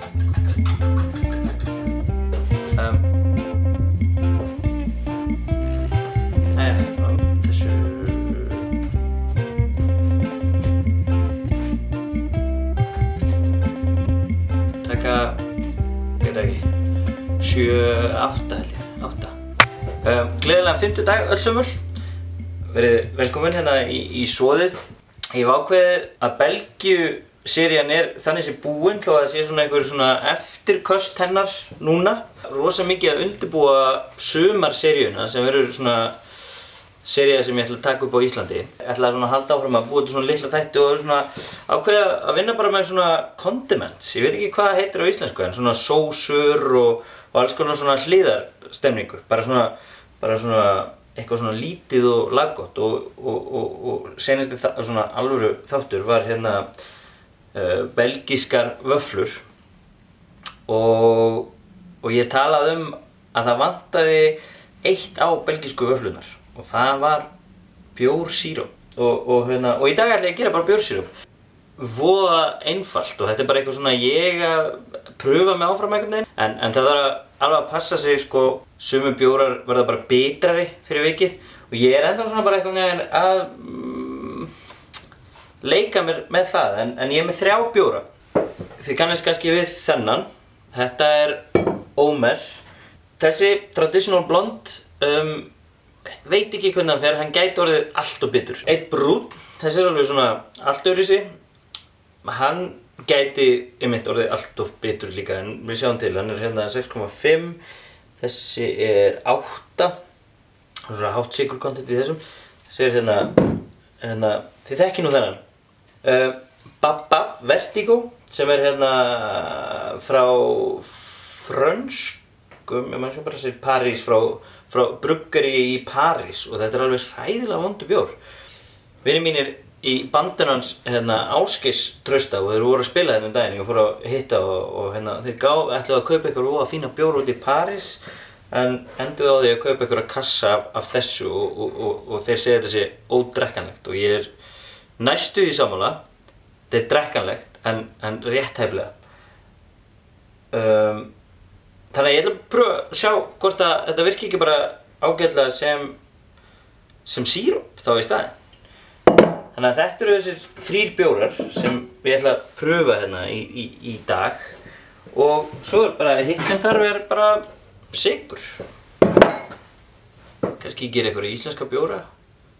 Þessu taka, veit ekki, 7, 8 held ég, 8. Gleðilegan 5. dag öll sömul. Verið velkomin hérna í soðið. Ég hef ákveðið að Belgíu-serían þannig sé búin þó að það sé svona einhver svona eftirköst hennar núna. Rosa mikið að undirbúa sumarseríuna sem verður svona sería sem ég ætla að taka upp á Íslandi. Ég ætla að halda áfram að búa til svona litla þætti og svona ákveða að vinna bara með svona condiments. Ég veit ekki hvað það heitir á íslensku en svona sósur og alls konar svona hliðarstemningu. Bara svona eitthvað svona lítið og laggott og senasti svona alvöru þáttur var hérna belgískar vöfflur og ég talaði að það vantaði eitt á belgísku vöfflunar og það var bjórsíróp og í dag ætla ég að gera bara bjórsíróp. Voða einfalt og þetta er bara eitthvað svona ég að pröfa mig áfram einhvern veginn en það þarf alveg að passa sig sko, sumir bjórar verða bara bitrari fyrir vikið og ég er ennþá svona bara einhvern veginn að leika mér með það en ég er með 3 bjóra. Þið kannast kannski við þennan. Þetta er Omer. Þessi Traditional Blonde veit ekki hvernig hann fer, hann gæti orðið allt og bitur. Eitt brún, þessi er alveg svona allt öðruvísi. Hann gæti einmitt orðið allt of bitur líka en við sjáum til, hann er hérna 6,5, þessi er 8, svona hátt sykurkontent í þessum. Þessi er hérna, þið þekki nú þennan. Bab Vertigo sem er hérna frá frönskum, ég maður svo bara segir París, frá bruggari í París og þetta er alveg hræðilega vondur bjór. Vinir mínir í bandinu hans Ásgeirs Trausta og þeir voru að spila þennan daginn, ég fór að hitta og þeir ætluðu að kaupa eitthvað rosa fína bjór út í París en enduðu á því að kaupa eitthvað kassa af þessu og þeir segja þetta sé ódrekkanlegt og ég er næstu því sammála. Þetta er drekkanlegt en rétthæflega. Þannig að ég ætla að pröfa að sjá hvort að þetta virki ekki bara ágætlega sem síróp þá í staðinn. Þannig að þetta eru þessir 3 bjórar sem ég ætla að pröfa hérna í dag og svo er bara hitt sem þarf er bara sykur. Kannski ég gera eitthvað íslenska bjóra,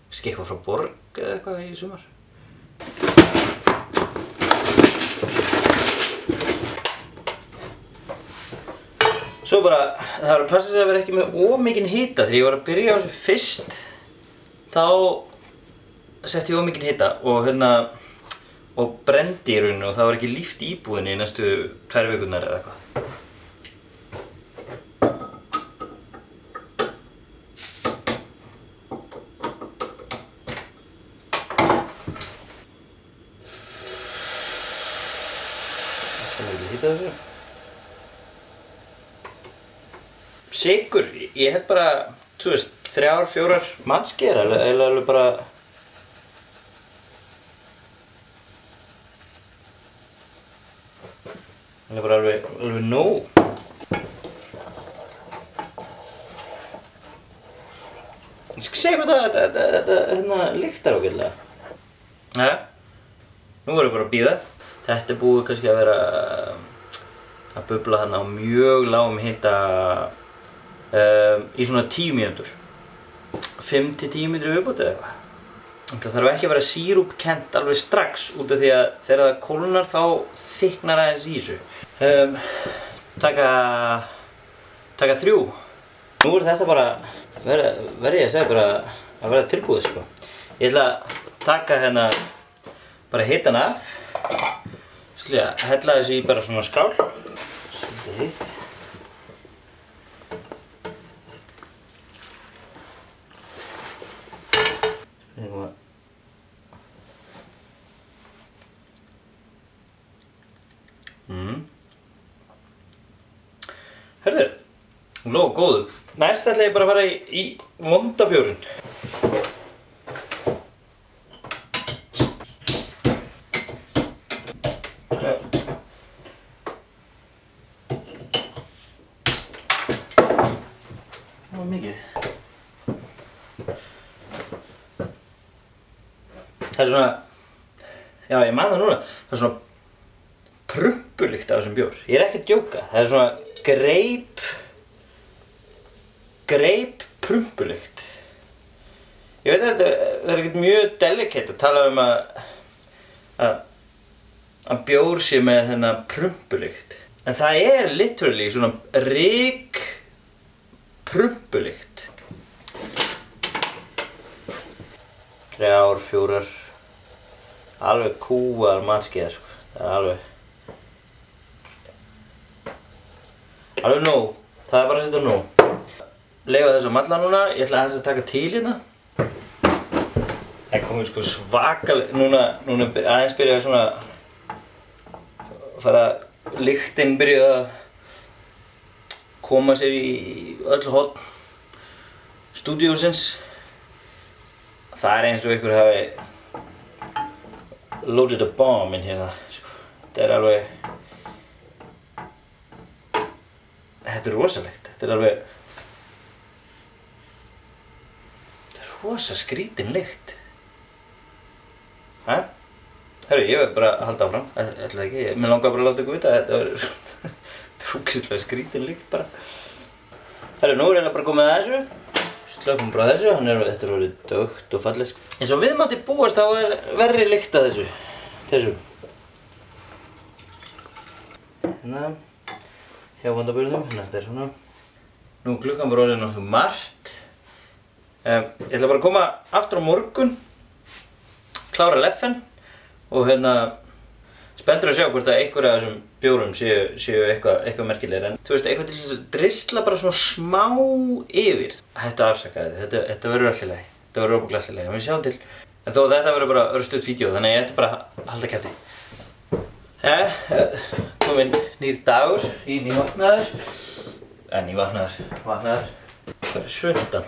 kannski eitthvað frá Borg eða eitthvað í sumar. Svo bara, það var að passa sig að vera ekki með of mikinn hita. Þegar ég var að byrja á þessu fyrst þá setti ég of mikinn hita og brendi í rauninu og það var ekki líft í íbúðinni í næstu 2 vikurnar eða eitthvað. Það er ekki hita þessu. Sykur, ég held bara, þú veist, 3-4 mannskeir eða alveg bara alveg nóg. Ég skal segja hvað þetta lyktar ágætlega. Jæja, nú verðum við bara að bíða. Þetta er búið kannski að vera að bubla þarna á mjög lágum hita í svona 10 mínútur. 5-10 mínútur viðbót eða eitthvað. Það þarf ekki að vera sírúpkennt alveg strax út af því að þegar það kólnar þá þykknar aðeins í þessu. Taka 3. Nú er þetta bara, verði ég að segja bara að verða tilbúið sko. Ég ætla að taka hérna, bara hita hann af. Svolítið að hella þessu í bara svona skál. Svolítið hitt. Hörðu, lóð góðu. Næst ætla ég bara að fara í vonda bjórinn. Það er svona, já ég man það núna, það er svona prumpulykt af þessum bjór. Ég er ekki að djóka, það er svona greip prumpulykt. Ég veit að það er ekkert mjög delicate að tala að bjór sé með þennan prumpulykt. En það er literally svona ryk prumpulykt. 3, 4, alveg kúar matskeiðar sko. Það er alveg nóg. Það er bara að setja nóg. Leyfa þess að malla núna, ég ætla aðeins að taka til hérna. Það komið sko svakalega, núna aðeins byrjaði svona lyktin byrjaði að koma sér í öll horn stúdíósins. Það er eins og ykkur hafi loaded a bomb inn hérna. Þetta er alveg, þetta er rosalegt. Þetta er alveg, þetta er rosa skrítin lykt. Herru, ég verð bara að halda áfram, ætla ekki, mér langar bara að láta ykkur vita að þetta var trúkislega skrítin lykt bara. Herru, nú er eiginlega bara komið að þessu, slökum bara þessu, þetta er orðið dökkt og fallegt. Eins og við mátti búast þá er verri lykt að þessu. Hérna, hjá vandabjörnum, þetta er svona. Nú klukkan bara orðið nokkuð margt. Ég ætla bara að koma aftur á morgun, klára leffen. Og hérna, spenntur að sjá hvort að einhver af þessum bjórum séu eitthvað merkilegir. En þú veist, eitthvað til þess að dristla bara svona smá yfir. Hættu að afsaka þetta verður allt í lagi. Þetta verður óbúklega allt í lagi, við sjáum til. En þó þetta verður bara örstutt vídeo, þannig að ég ætti bara að halda kjafti. Kominn nýr dagur í nývaknaður. Vaknaður. Það er 17.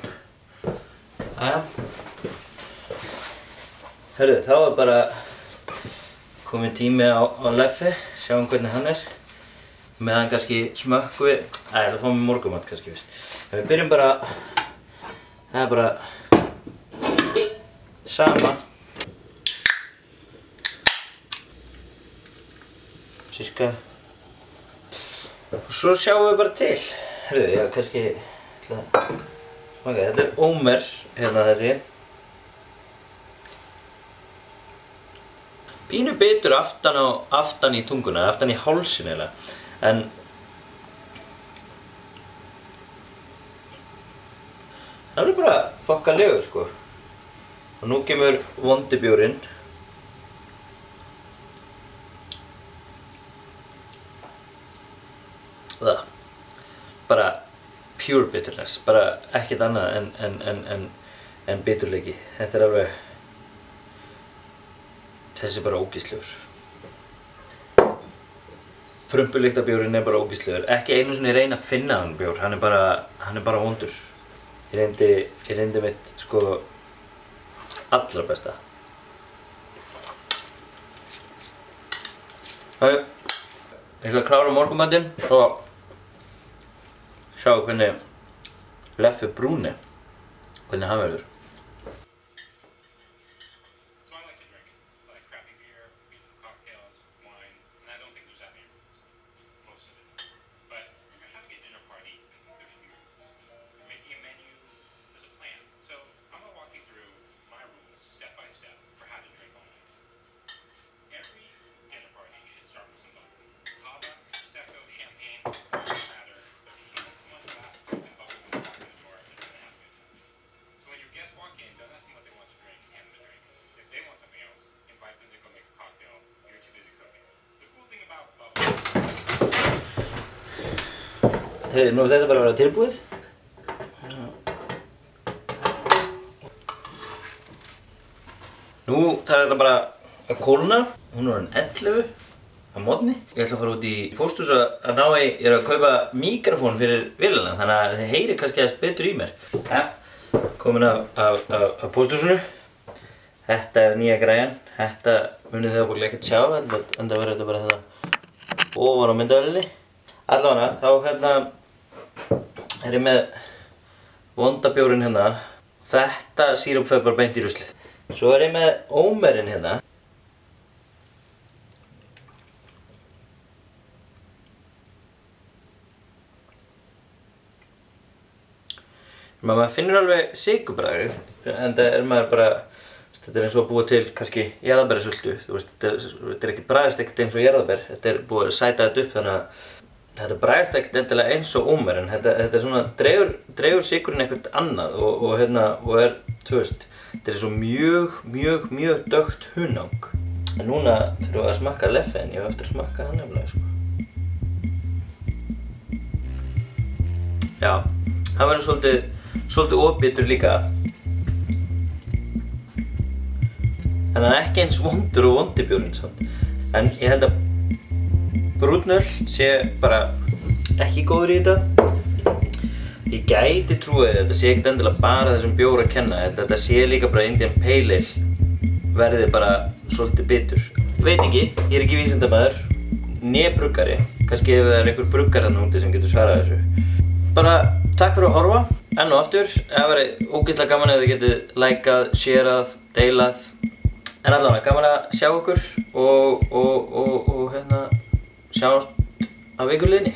Hörðu, þá er bara kominn tími á leffi, sjáum hvernig hann er. Meðan kannski smökku við, það fáum við morgunmat kannski, veist. En við byrjum bara, það er bara sama. Sirka. Og svo sjáum við bara til. Hörðu, já, kannski, smaka, þetta er ómer, hérna þessi. Pínu bitur aftan í tunguna, aftan í hálsin eiginlega. En það er bara þokkalegur sko. Og nú kemur vondi bjórinn. Það. Bara pure bitterness, bara ekkert annað en biturleiki. Þetta er alveg, þessi er bara ógeðslegur. Prumpulyktabjórinn er bara ógeðslegur. Ekki einu sinni reyna að finna hann bjór, hann er bara vondur. Ég reyndi mitt sko allra besta. Ég ætla að klára morgunmatinn og sjá hvernig Leffe Brune, hvernig hann verður. Nú þetta bara að vera tilbúið. Nú þarf þetta bara að kólna. Hún er orðin 11 á morgni. Ég ætla að fara út í pósthús að ná ég er að kaupa míkrafón fyrir vélina, þannig að þið heyri kannski aðeins betur í mér. Komin af pósthúsinu. Þetta er nýja græjan. Þetta munið þið ábúinlega ekkert sjá, en það verður þetta bara þetta ofan á myndavélinni. Allavega, þá er ég með vonda bjórinn hérna. Þetta síróp fer bara beint í ruslið. Svo ég með ómerinn hérna. Maður finnur alveg sykurbragðið, en það maður bara, þetta eins og búið til kannski jarðarberjasultu, þú veist, þetta ekkert bragðist ekkert eins og jarðarber, þetta búið að sæta þetta upp þannig að þetta bragðist ekkert endilega eins og ómer, en þetta svona dregur sykurinn eitthvað annað og þú veist, þetta svo mjög dökkt hunang. En núna þurfum við að smakka leffin, ég hef eftir að smakka hann nefnilega, sko. Já, hann verður svolítið ofbitur líka. En hann ekki eins vondur og vondibjórinn samt. En ég held að brúnöl sé bara ekki góður í þetta. Ég gæti trúið að þetta sé ekkert endilega bara þessum bjór að kenna. Ég held að þetta sé líka bara Indian Pale Ale verði bara svolítið bitur. Veit ekki, ég ekki vísindamaður, né bruggari. Kannski ef það einhver bruggar þarna úti sem getur svarað þessu. Bara takk fyrir að horfa, enn og aftur. Það væri ógeðslega gaman ef þið getið lækað, sharað, deilað. En allavega gaman að sjá ykkur og sjáumst á viku liðinni.